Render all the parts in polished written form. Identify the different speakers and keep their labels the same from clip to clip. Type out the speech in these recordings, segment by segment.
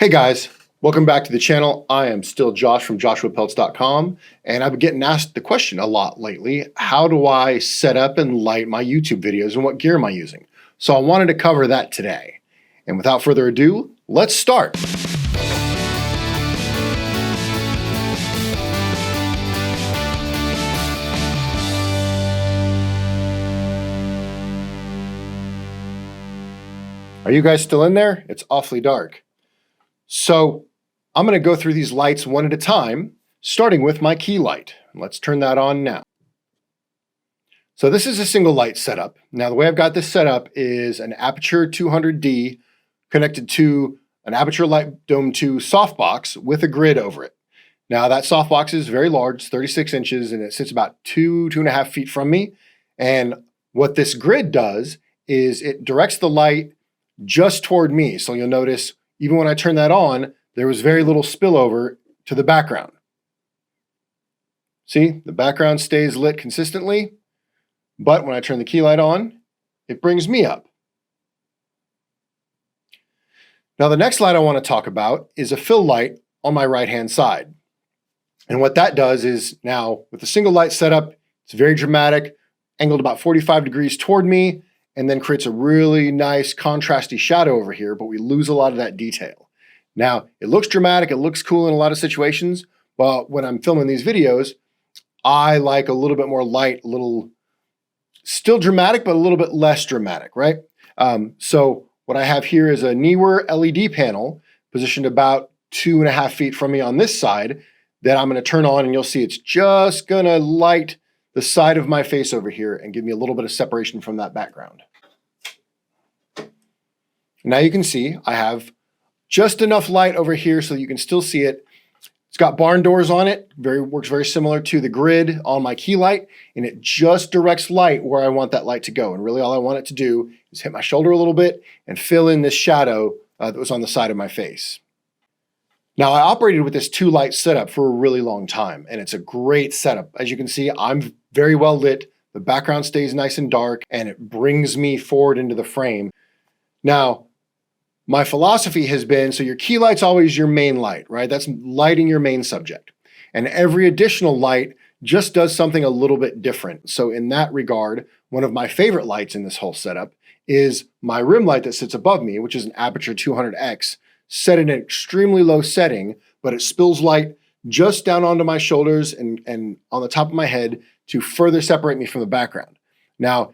Speaker 1: Hey guys, welcome back to the channel. I am still Josh from joshuapelts.com, and I've been getting asked the question a lot lately, how do I set up and light my YouTube videos and what gear am I using? So I wanted to cover that today. And without further ado, let's start. Are you guys still in there? It's awfully dark. So I'm going to go through these lights one at a time, starting with my key light. Let's turn that on now. So this is a single light setup. Now the way I've got this set up is an Aputure 200D connected to an Aputure Light Dome 2 softbox with a grid over it. Now that softbox is very large, 36 inches, and it sits about 2.5 feet from me. And what this grid does is it directs the light just toward me. So you'll notice even when I turn that on, there was very little spillover to the background. See, the background stays lit consistently, but when I turn the key light on, it brings me up. Now the next light I want to talk about is a fill light on my right-hand side. And what that does is now with a single light setup, it's very dramatic, angled about 45 degrees toward me, and then creates a really nice contrasty shadow over here, but we lose a lot of that detail. Now, it looks dramatic, it looks cool in a lot of situations, but when I'm filming these videos, I like a little bit more light, a little, still dramatic, but a little bit less dramatic, right? So what I have here is a Neewer LED panel positioned about 2.5 feet from me on this side that I'm gonna turn on, and you'll see it's just gonna light the side of my face over here and give me a little bit of separation from that background. Now you can see I have just enough light over here so you can still see it. It's got barn doors on it, works very similar to the grid on my key light, and it just directs light where I want that light to go. And really all I want it to do is hit my shoulder a little bit and fill in this shadow that was on the side of my face. Now I operated with this 2-light setup for a really long time, and it's a great setup. As you can see, I'm very well lit, the background stays nice and dark, and it brings me forward into the frame. Now, my philosophy has been, so your key light's always your main light, right? That's lighting your main subject. And every additional light just does something a little bit different. So in that regard, one of my favorite lights in this whole setup is my rim light that sits above me, which is an Aputure 200X, set in an extremely low setting, but it spills light just down onto my shoulders and on the top of my head to further separate me from the background. Now,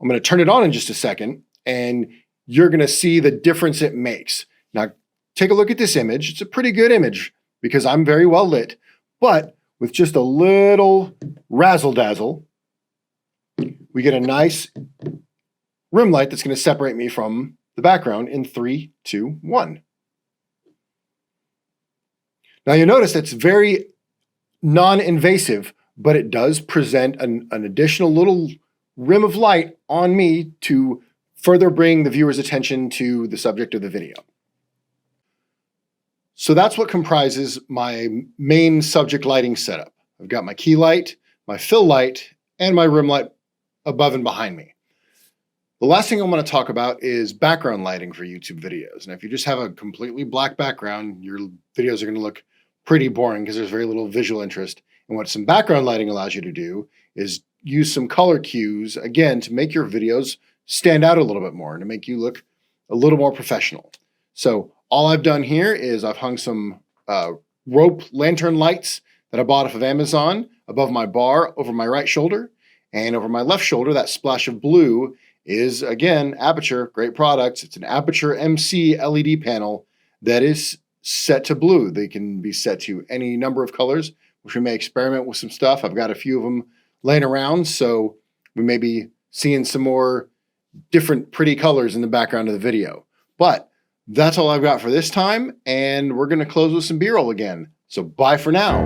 Speaker 1: I'm going to turn it on in just a second, and you're going to see the difference it makes. Now, take a look at this image. It's a pretty good image because I'm very well lit, but with just a little razzle dazzle, we get a nice rim light that's going to separate me from the background in 3, 2, 1. Now you'll notice it's very non-invasive, but it does present an additional little rim of light on me to further bring the viewer's attention to the subject of the video. So that's what comprises my main subject lighting setup. I've got my key light, my fill light, and my rim light above and behind me. The last thing I want to talk about is background lighting for YouTube videos. And if you just have a completely black background, your videos are going to look pretty boring because there's very little visual interest. And what some background lighting allows you to do is use some color cues, again, to make your videos stand out a little bit more and to make you look a little more professional. So all I've done here is I've hung some rope lantern lights that I bought off of Amazon above my bar over my right shoulder, and over my left shoulder, that splash of blue is, again, Aputure, great products. It's an Aputure MC LED panel that is set to blue. They can be set to any number of colors, which we may experiment with some stuff. I've got a few of them laying around, so we may be seeing some more different pretty colors in the background of the video. But that's all I've got for this time, and we're going to close with some B-roll again. So bye for now.